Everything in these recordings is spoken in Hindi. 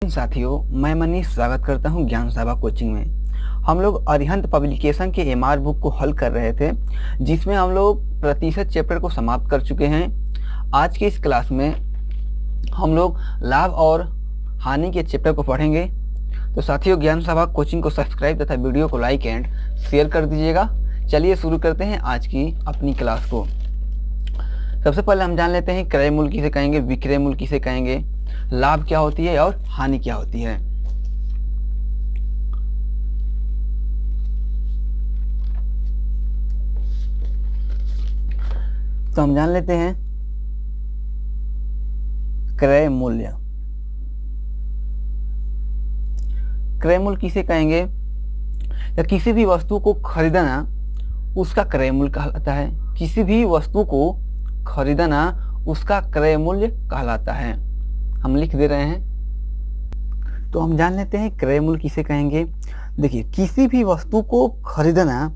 साथियों, मैं मनीष स्वागत करता हूं ज्ञान सभा कोचिंग में। हम लोग अरिहंत पब्लिकेशन के एमआर बुक को हल कर रहे थे, जिसमें हम लोग प्रतिशत चैप्टर को समाप्त कर चुके हैं। आज की इस क्लास में हम लोग लाभ और हानि के चैप्टर को पढ़ेंगे। तो साथियों, ज्ञान सभा कोचिंग को सब्सक्राइब तथा वीडियो को लाइक एंड शेयर कर दीजिएगा। चलिए शुरू करते हैं आज की अपनी क्लास को। सबसे पहले हम जान लेते हैं क्रय मूल्य किसे कहेंगे, विक्रय मूल्य किसे कहेंगे, लाभ क्या होती है और हानि क्या होती है। तो हम जान लेते हैं क्रय मूल्य। क्रय मूल्य किसे कहेंगे? या किसी भी वस्तु को खरीदना उसका क्रय मूल्य कहलाता है। किसी भी वस्तु को खरीदना उसका क्रय मूल्य कहलाता है। हम लिख दे रहे हैं। तो हम जान लेते हैं क्रय मूल्य किसे कहेंगे। देखिए, किसी भी वस्तु को खरीदना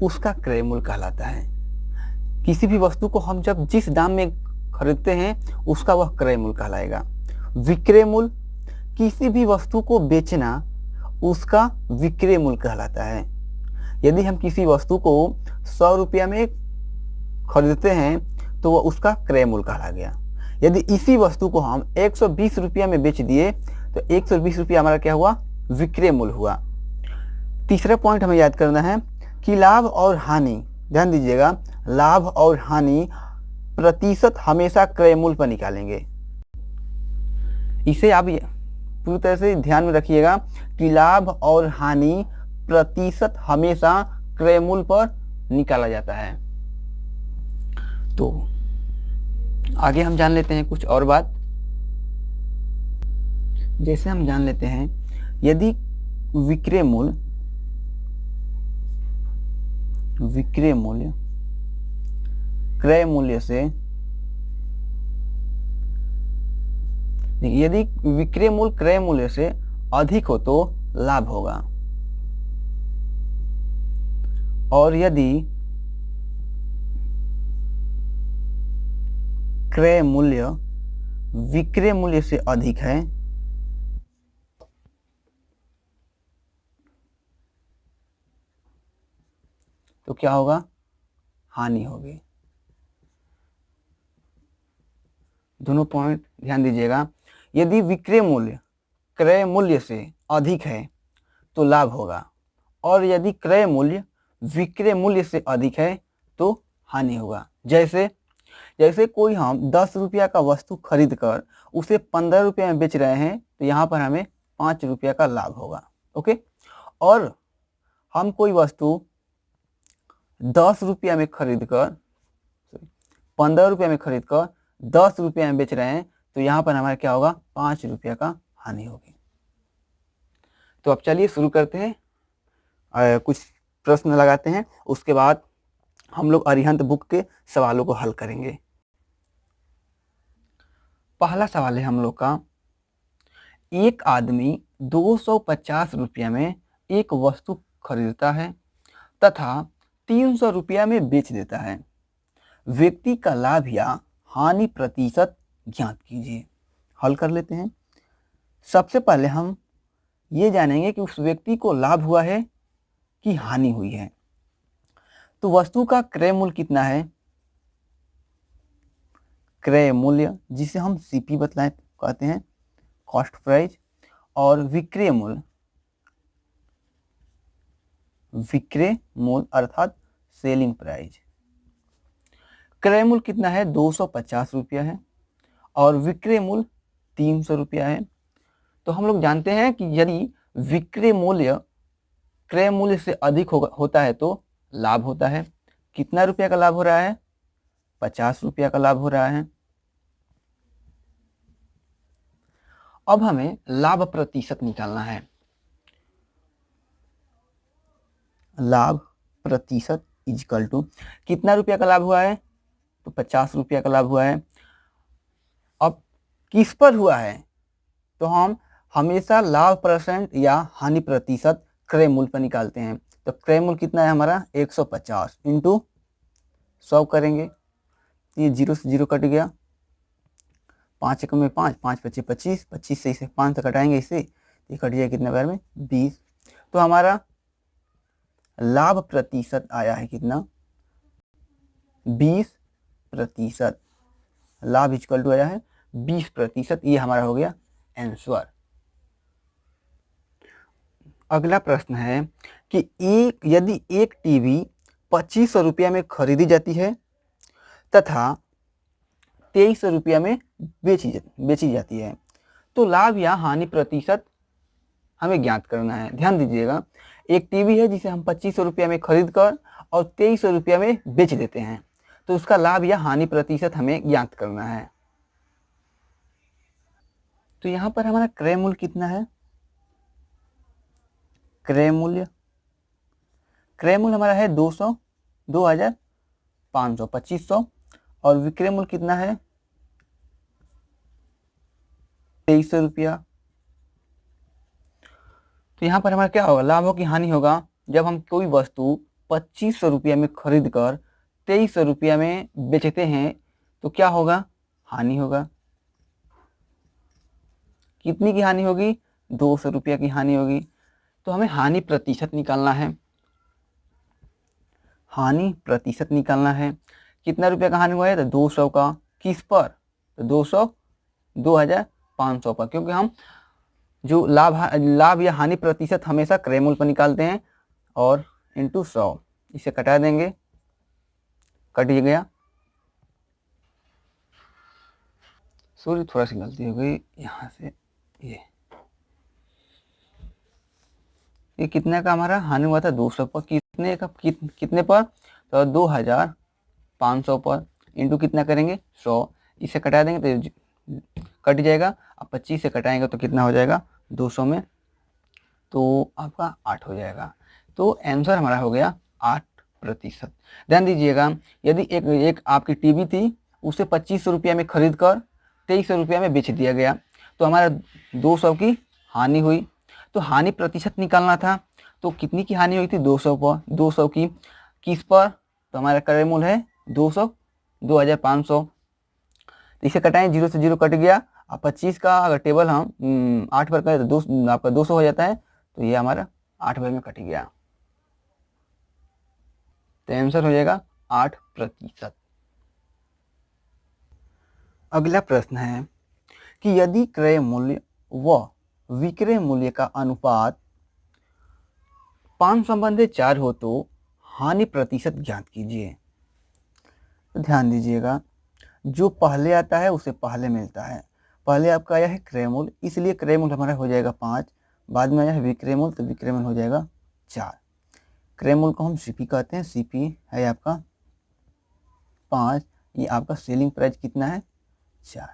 उसका क्रय मूल्य कहलाता है। किसी भी वस्तु को हम जब जिस दाम में खरीदते हैं उसका वह क्रय मूल्य कहलाएगा। विक्रय मूल्य, किसी भी वस्तु को बेचना उसका विक्रय मूल्य कहलाता है। यदि हम किसी वस्तु को 100 रुपया में खरीदते हैं तो वह उसका क्रय मूल्य कहला गया। यदि इसी वस्तु को हम 120 रुपया में बेच दिए तो 120 रुपया हमारा क्या हुआ? विक्रय मूल्य हुआ। तीसरा पॉइंट हमें याद करना है कि लाभ और हानि, ध्यान दीजिएगा, लाभ और हानि प्रतिशत हमेशा क्रय मूल्य पर निकालेंगे। इसे आप पूरी तरह से ध्यान में रखिएगा कि लाभ और हानि प्रतिशत हमेशा क्रय मूल्य पर निकाला जाता है। तो आगे हम जान लेते हैं कुछ और बात। जैसे हम जान लेते हैं, यदि विक्रय मूल्य क्रय मूल्य से, यदि विक्रय मूल्य क्रय मूल्य से अधिक हो तो लाभ होगा, और यदि क्रय मूल्य विक्रय मूल्य से अधिक है तो क्या होगा? हानि होगी। दोनों पॉइंट ध्यान दीजिएगा। यदि विक्रय मूल्य क्रय मूल्य से अधिक है तो लाभ होगा, और यदि क्रय मूल्य विक्रय मूल्य से अधिक है तो हानि होगा। जैसे कोई हम 10 रुपया का वस्तु खरीद कर उसे 15 रुपया में बेच रहे हैं तो यहाँ पर हमें 5 रुपया का लाभ होगा। ओके। और हम कोई वस्तु 10 रुपया में खरीद कर 15 रुपया में खरीद कर 10 रुपया में बेच रहे हैं तो यहाँ पर हमारा क्या होगा? 5 रुपया का हानि होगी। तो अब चलिए शुरू करते हैं, कुछ प्रश्न लगाते हैं, उसके बाद हम लोग अरिहंत बुक के सवालों को हल करेंगे। पहला सवाल है हम लोग का, एक आदमी 250 रुपया में एक वस्तु खरीदता है तथा 300 रुपया में बेच देता है। व्यक्ति का लाभ या हानि प्रतिशत ज्ञात कीजिए। हल कर लेते हैं। सबसे पहले हम ये जानेंगे कि उस व्यक्ति को लाभ हुआ है कि हानि हुई है। तो वस्तु का क्रय मूल्य कितना है? क्रय मूल्य, जिसे हम सीपी बतलाए कहते हैं, कॉस्ट प्राइस, और विक्रय मूल्य अर्थात सेलिंग प्राइस। क्रय मूल्य कितना है? 250 रुपया है, और विक्रय मूल्य 300 रुपया है। तो हम लोग जानते हैं कि यदि विक्रय मूल्य क्रय मूल्य से अधिक होता है तो लाभ होता है। कितना रुपया का लाभ हो रहा है? 50 रुपया का लाभ हो रहा है। अब हमें लाभ प्रतिशत निकालना है। लाभ प्रतिशत इक्वल टू कितना रुपया का लाभ हुआ है? तो 50 रुपया का लाभ हुआ है। अब किस पर हुआ है? तो हम हमेशा लाभ परसेंट या हानि प्रतिशत क्रय मूल्य पर निकालते हैं। तो क्रय मूल्य कितना है हमारा? 150 इंटू 100 करेंगे, ये 0 से 0 कट गया, 5 एकम में 5, 5 पच्चीस 25, 25 से इसे 5 तक घटाएंगे, इससे ये कट जाएगा कितना बार में 20। तो हमारा लाभ प्रतिशत आया है कितना 20%। लाभ इक्वल टू आया है 20%। ये हमारा हो गया आंसर। अगला प्रश्न है कि यदि एक टीवी 2500 रुपया में खरीदी जाती है तथा 2300 रुपया में बेची जाती है, तो लाभ या हानि प्रतिशत हमें ज्ञात करना है। ध्यान दीजिएगा, एक टीवी है जिसे हम 2500 रुपया में खरीद कर और 2300 रुपया में बेच देते हैं, तो उसका लाभ या हानि प्रतिशत हमें ज्ञात करना है। तो यहाँ पर हमारा क्रय मूल्य कितना है, क्रय मूल्य हमारा है 200, 2500, 2500, और विक्रय मूल्य कितना है 2300 रुपया। तो यहाँ पर हमारा क्या होगा, लाभ हो कि हानि होगा। जब हम कोई वस्तु 2500 रुपया में खरीद कर 2300 रुपया में बेचते हैं तो क्या होगा, हानि होगा। कितनी की हानि होगी, 200 रुपया की हानि होगी। तो हमें हानि प्रतिशत निकालना है। हानि प्रतिशत निकालना है, कितना रुपया का हानि हुआ है, तो 200 का। किस पर, तो 200, 2500 पर, क्योंकि हम जो लाभ या हानि प्रतिशत हमेशा क्रय मूल्य पर निकालते हैं, और इंटू 100, इसे कटा देंगे, कट गया। सॉरी, थोड़ा सी गलती हो गई यहाँ से। ये कितने का हमारा हानि हुआ था, 200 पर। कितने पर, तो 2500 पर, इंटू कितना करेंगे 100, इसे कटा देंगे तो कट जाएगा। अब 25 से कटाएंगे तो कितना हो जाएगा 200 में, तो आपका 8 हो जाएगा। तो आंसर हमारा हो गया 8%। ध्यान दीजिएगा, यदि एक आपकी टीवी थी, उसे 2500 रुपया में खरीद कर 2300 रुपया में बेच दिया गया, तो हमारा 200 की हानि हुई। तो हानि प्रतिशत निकालना था, तो कितनी की हानि हुई थी, 200 पर। 200 की किस पर, तो हमारा क्रय मूल्य है 200, 2500। तो इसे कटाएं, 0 से 0 कट गया। अब 25 का अगर टेबल हम 8 पर करें तो आपका 200 हो जाता है, तो ये हमारा 8 बार में कट गया। तो आंसर हो जाएगा 8%। अगला प्रश्न है कि यदि क्रय मूल्य व विक्रय मूल्य का अनुपात 5/4 हो तो हानि प्रतिशत ज्ञात कीजिए। तो ध्यान दीजिएगा, जो पहले आता है उसे पहले मिलता है। पहले आपका आया है क्रय मूल्य, इसलिए क्रय मूल्य हमारा हो जाएगा 5। बाद में आया है विक्रय मूल्य, तो विक्रय मूल्य हो जाएगा 4। क्रय मूल्य को हम सीपी कहते हैं, सीपी है आपका 5। ये आपका सेलिंग प्राइस कितना है 4।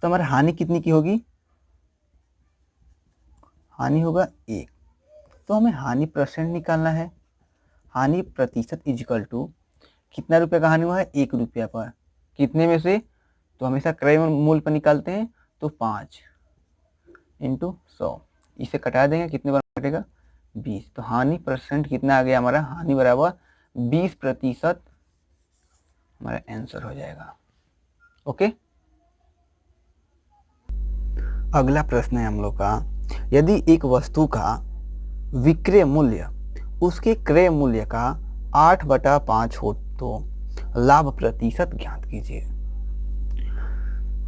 तो हमारा हानि कितनी की होगी, हानि होगा 1। तो हमें हानि परसेंट निकालना है। हानि प्रतिशत इजिकल टू कितना रुपये का हानि हुआ है, 1 रुपया पर। कितने में से, तो हमेशा क्रय मूल्य पर निकालते हैं, तो 5 इंटू 100, इसे कटा देंगे, कितने बार कटेगा 20। तो हानि परसेंट कितना आ गया हमारा, हानि बराबर 20% हमारा आंसर हो जाएगा। ओके। अगला प्रश्न है हम लोग का, यदि एक वस्तु का विक्रय मूल्य उसके क्रय मूल्य का 8/5 हो तो लाभ प्रतिशत ज्ञात कीजिए।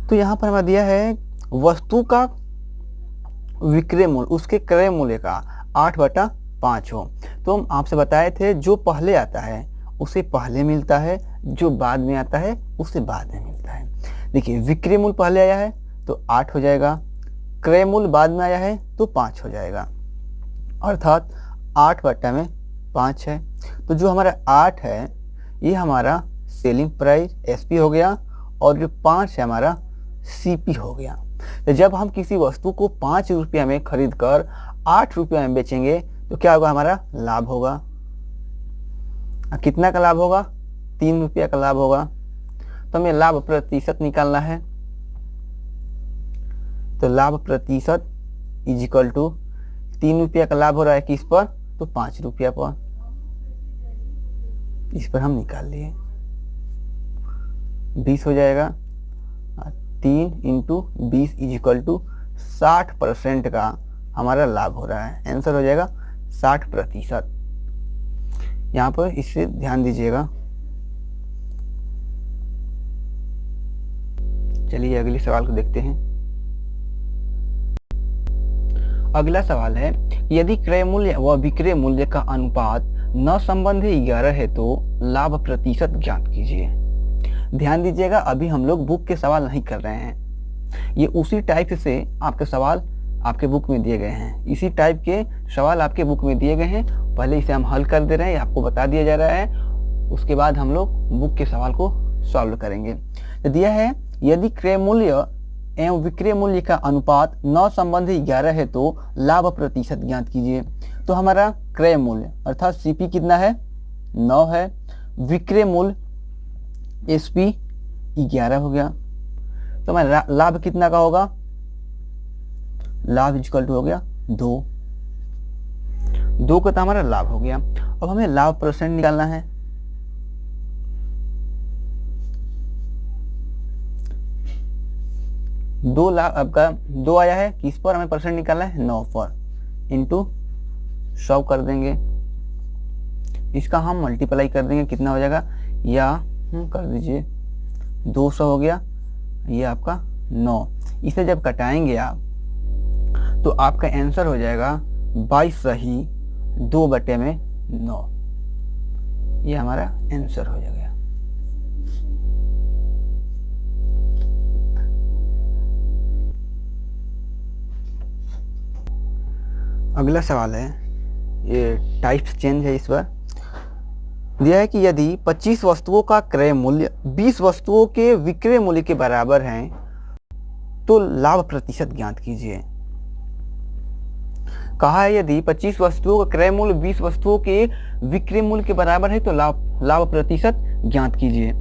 तो यहाँ पर हमें दिया है वस्तु का विक्रय मूल्य उसके क्रय मूल्य का 8/5 हो, तो हम आपसे बताए थे जो पहले आता है उसे पहले मिलता है, जो बाद में आता है उसे बाद में मिलता है। देखिए, विक्रय मूल्य पहले आया है तो 8 हो जाएगा, क्रय मूल्य बाद में आया है तो 5 हो जाएगा, अर्थात 8/5 है। तो जो हमारा 8 है ये हमारा सेलिंग प्राइस एसपी हो गया, और जो 5 है हमारा सीपी हो गया। तो जब हम किसी वस्तु को 5 रुपया में खरीद कर 8 रुपया में बेचेंगे तो क्या होगा, हमारा लाभ होगा। कितना का लाभ होगा, 3 रुपया का लाभ होगा। तो हमें लाभ प्रतिशत निकालना है। तो लाभ प्रतिशत इज इक्वल टू 3 रुपया का लाभ हो रहा है किस पर, तो 5 रुपया पर। इस पर हम निकाल लिए, 20 हो जाएगा, 3 इंटू 20 इज इक्वल टू 60% का हमारा लाभ हो रहा है। आंसर हो जाएगा 60%। यहाँ पर इससे ध्यान दीजिएगा। चलिए अगले सवाल को देखते हैं। अगला सवाल है कि यदि क्रय मूल्य व विक्रय मूल्य का अनुपात न संबंधी 11 है तो लाभ प्रतिशत ज्ञात कीजिए। ध्यान दीजिएगा, अभी हम लोग बुक के सवाल नहीं कर रहे हैं। ये उसी टाइप से आपके सवाल आपके बुक में दिए गए हैं। इसी टाइप के सवाल आपके बुक में दिए गए हैं। पहले इसे हम हल कर दे रहे हैं, आपको बता दिया जा रहा है। उसके बाद हम लोग बुक के सवाल को सॉल्व करेंगे। तो दिया है यदि क्रय मूल्य एवं विक्रय मूल्य का अनुपात 9 संबंधी 11 है तो लाभ प्रतिशत ज्ञात कीजिए। तो हमारा क्रय मूल्य अर्थात सीपी कितना है, 9 है। विक्रय मूल्य एसपी 11 हो गया। तो हमारा लाभ कितना का होगा, लाभ इक्वल टू हो गया 2 का तो हमारा लाभ हो गया। अब हमें लाभ परसेंट निकालना है। दो लाख आपका 2 आया है, किस पर हमें परसेंट निकालना है, 9 पर, इंटू 100 कर देंगे। इसका हम मल्टीप्लाई कर देंगे, कितना हो जाएगा, या कर दीजिए 200 हो गया, ये आपका 9। इसे जब कटाएंगे आप तो आपका आंसर हो जाएगा 22 सही 2/9। ये हमारा आंसर हो जाएगा। अगला सवाल है, ये टाइप्स चेंज है। इस बार दिया है कि यदि 25 वस्तुओं का क्रय मूल्य 20 वस्तुओं के विक्रय मूल्य के बराबर है तो लाभ प्रतिशत ज्ञात कीजिए। कहा है यदि 25 वस्तुओं का क्रय मूल्य 20 वस्तुओं के विक्रय मूल्य के बराबर है तो लाभ प्रतिशत ज्ञात कीजिए।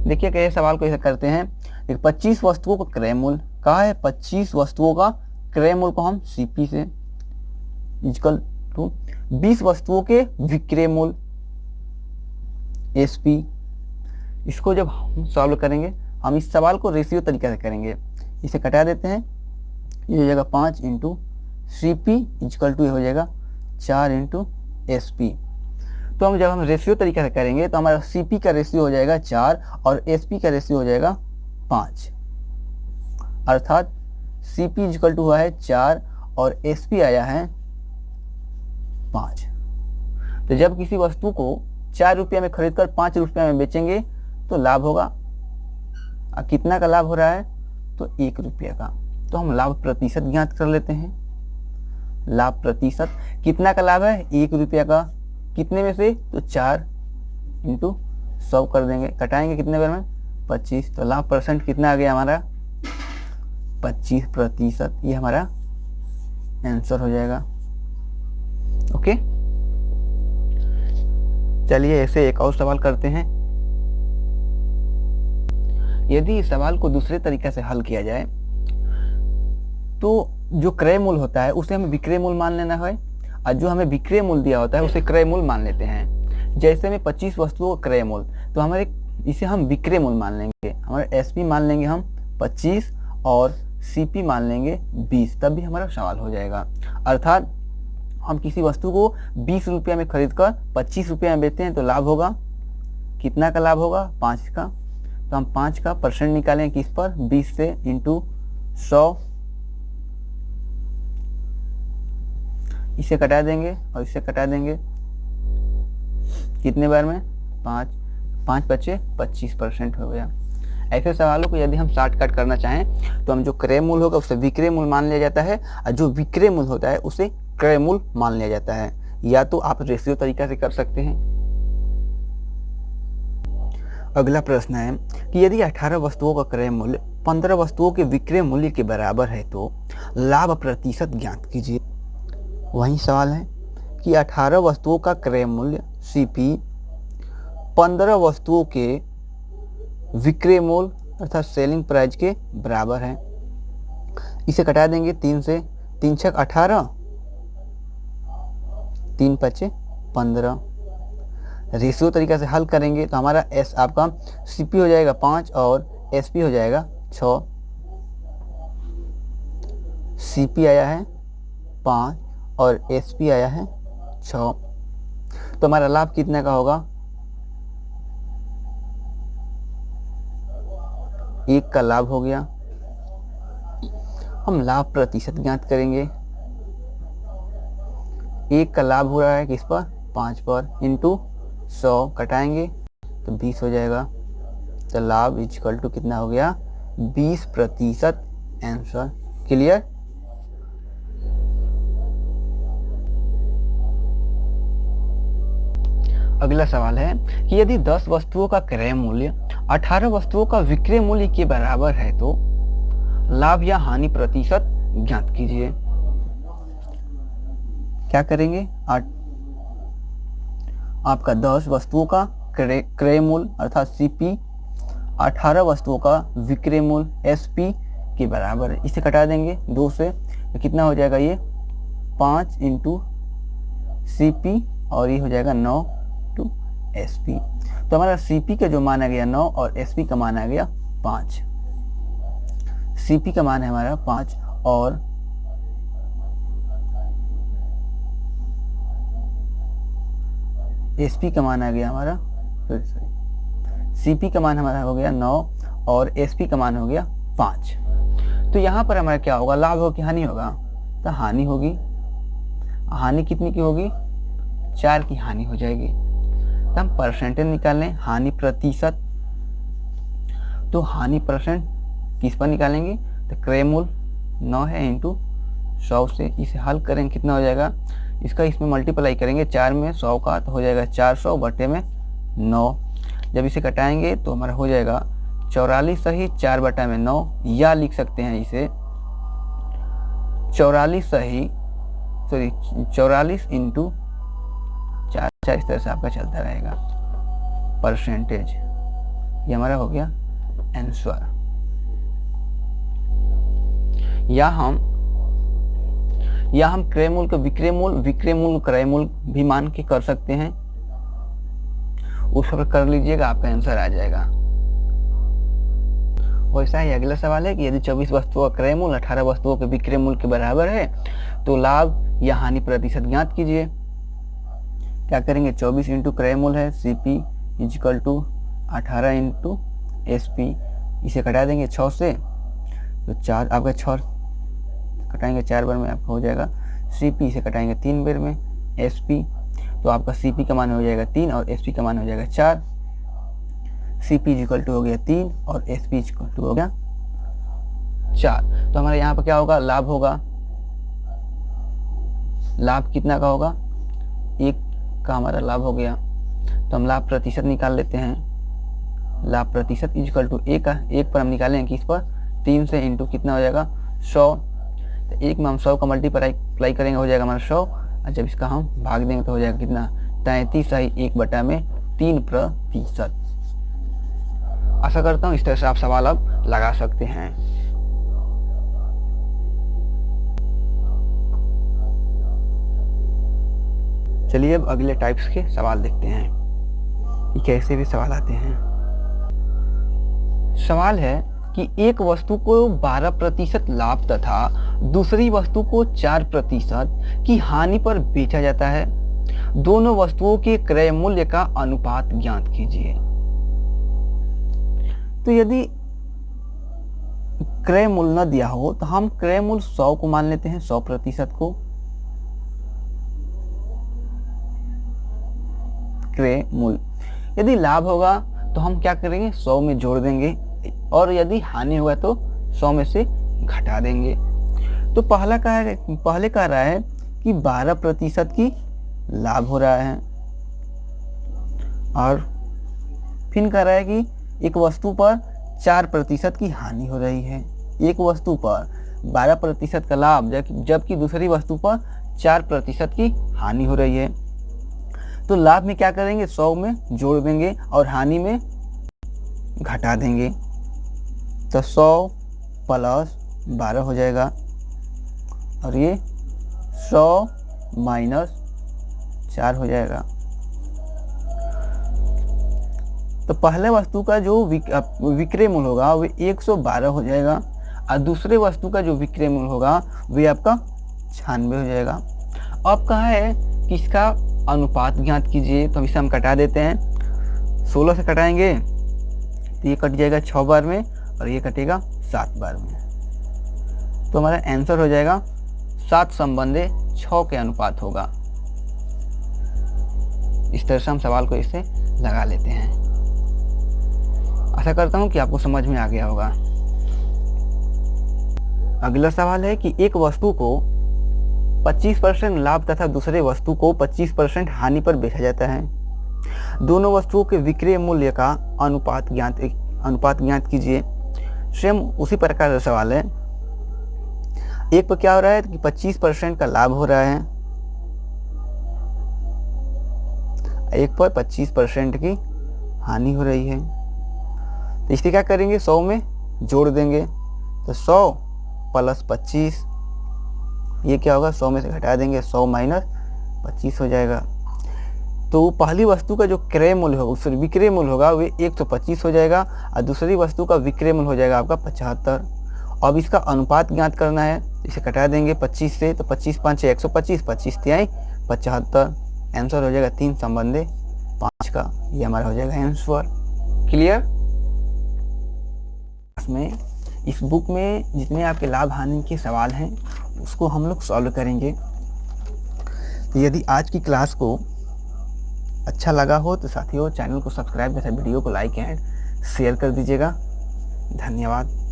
देखिए कैसे सवाल को ऐसा करते हैं। 25 वस्तुओं का क्रय मूल्य कहा है, 25 वस्तुओं का क्रय मूल्य को हम सीपी से इक्वल टू 20 वस्तुओं के विक्रय मूल्य एसपी। इसको जब हम सॉल्व करेंगे, हम इस सवाल को रेशियो तरीके से करेंगे। इसे कटा देते हैं, ये हो जाएगा 5 इंटू सीपी इक्वल टू हो जाएगा 4 इंटू एसपी। तो हम जब हम रेशियो तरीके से करेंगे तो हमारा सीपी का रेशियो हो जाएगा 4 और एसपी का रेशियो हो जाएगा 5। अर्थात सीपी इक्वल टू हुआ है 4 और एसपी आया है 5। तो जब किसी वस्तु को 4 रुपये में खरीद कर 5 रुपये में बेचेंगे तो लाभ होगा। कितना का लाभ हो रहा है, तो 1 रुपये का। तो हम लाभ प्रतिशत ज्ञात कर लेते हैं। लाभ प्रतिशत कितना का लाभ है, 1 रुपये का। कितने में से, तो 4 इंटू 100 कर देंगे। कटाएंगे कितने बार में, 25। तो लाभ परसेंट कितना आ गया हमारा, 25%। ये हमारा आंसर हो जाएगा। ओके, चलिए ऐसे एक और सवाल करते हैं। यदि इस सवाल को दूसरे तरीके से हल किया जाए तो जो क्रय मूल्य होता है उसे हमें विक्रय मूल्य मान लेना है, और जो हमें विक्रय मूल्य दिया होता है उसे क्रय मूल्य मान लेते हैं। जैसे में 25 वस्तुओं का क्रय मूल्य, तो हमारे इसे हम विक्रय मूल्य मान लेंगे। हमारे एसपी मान लेंगे हम 25 और सीपी मान लेंगे 20, तब भी हमारा सवाल हो जाएगा। अर्थात हम किसी वस्तु को 20 रुपये में खरीद कर 25 रुपये में बेचते हैं तो लाभ होगा। कितना का लाभ होगा, 5 का। तो हम 5 का परसेंट निकालें किस पर, 20 से इंटू 100। इसे कटा देंगे और इसे कटा देंगे, कितने बार में, 5 बचे 25% हो गया। ऐसे सवालों को यदि हम शॉर्टकट करना चाहें तो हम जो क्रय मूल्य होगा उसे विक्रय मूल्य मान लिया जाता है, और जो विक्रय मूल्य होता है उसे क्रय मूल्य मान लिया जाता है। या तो आप रेशियो तरीका से कर सकते हैं। अगला प्रश्न है कि यदि 18 वस्तुओं का क्रय मूल्य 15 वस्तुओं के विक्रय मूल्य के बराबर है तो लाभ प्रतिशत ज्ञात कीजिए। वही सवाल है कि 18 वस्तुओं का क्रय मूल्य सीपी 15 वस्तुओं के विक्रय मूल्य अर्थात सेलिंग प्राइस के बराबर है। इसे कटा देंगे 3 से, 3 छक 18, 3 पचे 15। रेशियो तरीका से हल करेंगे तो हमारा एस आपका सीपी हो जाएगा 5 और एसपी हो जाएगा 6। CP आया है 5 और SP आया है 6। तो हमारा लाभ कितने का होगा? 1 का लाभ हो गया। हम लाभ प्रतिशत ज्ञात करेंगे। 1 का लाभ हो रहा है किस पर? 5 पर, इंटू 100 कटाएंगे तो 20 हो जाएगा। तो लाभ इक्वल टू कितना हो गया? 20% आंसर। क्लियर? अगला सवाल है कि यदि 10 वस्तुओं का क्रय मूल्य 18 वस्तुओं का विक्रय मूल्य के बराबर है तो लाभ या हानि प्रतिशत ज्ञात कीजिए। क्या करेंगे? आपका 10 वस्तुओं का क्रय मूल्य अर्थात CP 18 वस्तुओं का विक्रय मूल्य SP के बराबर है। इसे कटा देंगे 2 से तो कितना हो जाएगा? ये 5 इंटू CP और ये हो जाएगा 9 टू SP। तो हमारा CP का जो मान आ गया 9 और SP का मान आ गया 5। CP का मान है हमारा 5 और SP का मान आ गया हमारा CP का मान हमारा हो गया 9 और SP का मान हो गया 5। तो यहाँ पर हमारा क्या होगा? लाभ होगा कि हानि होगा? तो हानि होगी। हानि कितनी की होगी? 4 की हानि हो जाएगी। तो हम परसेंटेज निकाल लें, हानि प्रतिशत। तो हानि परसेंट किस पर निकालेंगे? तो क्रय मूल्य 9 है इंटू 100 से इसे हल करेंगे कितना हो जाएगा? इसका इसमें मल्टीप्लाई करेंगे 4 में 100 का तो हो जाएगा 400 बटे में 9। जब इसे कटाएंगे तो हमारा हो जाएगा 44 सही 4 बटा में 9, या लिख सकते हैं इसे 44 इंटू 4 इस तरह से आपका चलता रहेगा परसेंटेज। ये हमारा हो गया आंसर। या हम क्रय मूल्य को विक्रय मूल्य क्रय मूल्य भी मान के कर सकते हैं। उस पर कर लीजिएगा, आपका आंसर आ जाएगा। वैसा ही अगला सवाल है कि यदि 24 वस्तुओं का क्रय मूल्य 18 वस्तुओं के विक्रय मूल्य के बराबर है तो लाभ या हानि प्रतिशत ज्ञात कीजिए। क्या करेंगे? 24 इंटू क्रय मूल्य है CP equal to 18 into SP। इसे कटा देंगे 6 से तो 4 आपका 6 कटाएंगे 4 बार में आपका हो जाएगा CP। इसे कटाएंगे 3 बार में SP। तो आपका CP का मान हो जाएगा 3 और SP का मान हो जाएगा 4। CP इक्वल टू हो गया 3 और SP इक्वल टू हो गया 4। तो हमारे यहाँ पर क्या होगा? लाभ होगा। लाभ कितना का होगा? 1 का हमारा लाभ हो गया। तो हम लाभ प्रतिशत निकाल लेते हैं। लाभ प्रतिशत इक्वल टू 1 का 1 पर हम निकालेंगे किस पर? 3 से इंटू कितना हो जाएगा? 100। तो 1 में हम 100 का मल्टीप्लाई करेंगे हो जाएगा हमारा 100 और जब इसका हम भाग देंगे तो हो जाएगा कितना? 33 सही 1 बटा में 3%। आशा करता हूँ इस तरह से आप सवाल अब लगा सकते हैं। चलिए अब अगले टाइप्स के सवाल देखते हैं कि कैसे भी सवाल आते हैं। सवाल है कि एक वस्तु को 12% लाभ तथा दूसरी वस्तु को 4% की हानि पर बेचा जाता है। दोनों वस्तुओं के क्रय मूल्य का अनुपात ज्ञात कीजिए। तो यदि क्रय मूल्य न दिया हो तो हम क्रय मूल्य 100 को मान लेते हैं, 100% को क्रय मूल्य। यदि लाभ होगा तो हम क्या करेंगे? 100 में जोड़ देंगे और यदि हानि होगा तो 100 में से घटा देंगे। तो पहले कह रहा है कि 12% की लाभ हो रहा है और फिर कह रहा है कि एक वस्तु पर 4% की हानि हो रही है। एक वस्तु पर 12% का लाभ जबकि दूसरी वस्तु पर 4% की हानि हो रही है। तो लाभ में क्या करेंगे? 100 में जोड़ देंगे और हानि में घटा देंगे। तो 100 प्लस 12 हो जाएगा और ये 100 माइनस 4 हो जाएगा। तो पहले वस्तु का जो विक्रय मूल्य होगा वो 112 हो जाएगा और दूसरे वस्तु का जो विक्रय मूल्य होगा वे आपका 96 हो जाएगा। अब कहा है कि इसका अनुपात ज्ञात कीजिए, तो इसे हम कटा देते हैं। 16 से कटाएंगे तो ये कट जाएगा 6 बार में और ये कटेगा 7 बार में, तो हमारा आंसर हो जाएगा 7 संबंधे 6 के अनुपात होगा। इस तरह से हम सवाल को इससे लगा लेते हैं। आशा करता हूँ कि आपको समझ में आ गया होगा। अगला सवाल है कि एक वस्तु को 25% लाभ तथा दूसरे वस्तु को 25% हानि पर बेचा जाता है। दोनों वस्तुओं के विक्रय मूल्य का अनुपात ज्ञात कीजिए। सेम उसी प्रकार का सवाल है। एक पर क्या हो रहा है कि 25% का लाभ हो रहा है, एक पर 25% की हानि हो रही है। तो इससे क्या करेंगे, 100 में जोड़ देंगे, तो 100 प्लस 25, ये क्या होगा 100 में से घटा देंगे, 100 माइनस 25 हो जाएगा। तो पहली वस्तु का जो क्रय मूल्य होगा, उसका विक्रय मूल्य होगा वे 125 हो जाएगा और दूसरी वस्तु का विक्रय मूल्य हो जाएगा आपका 75। अब इसका अनुपात ज्ञात करना है, इसे कटा देंगे 25 से, तो 25 5 125, 25 तिहाई 75। आंसर हो जाएगा 3 संबंधे 5 का, ये हमारा हो जाएगा आंसर। क्लियर। में इस बुक में जितने आपके लाभ हानि के सवाल हैं उसको हम लोग सॉल्व करेंगे। तो यदि आज की क्लास को अच्छा लगा हो तो साथियों चैनल को सब्सक्राइब तथा वीडियो को लाइक एंड शेयर कर दीजिएगा। धन्यवाद।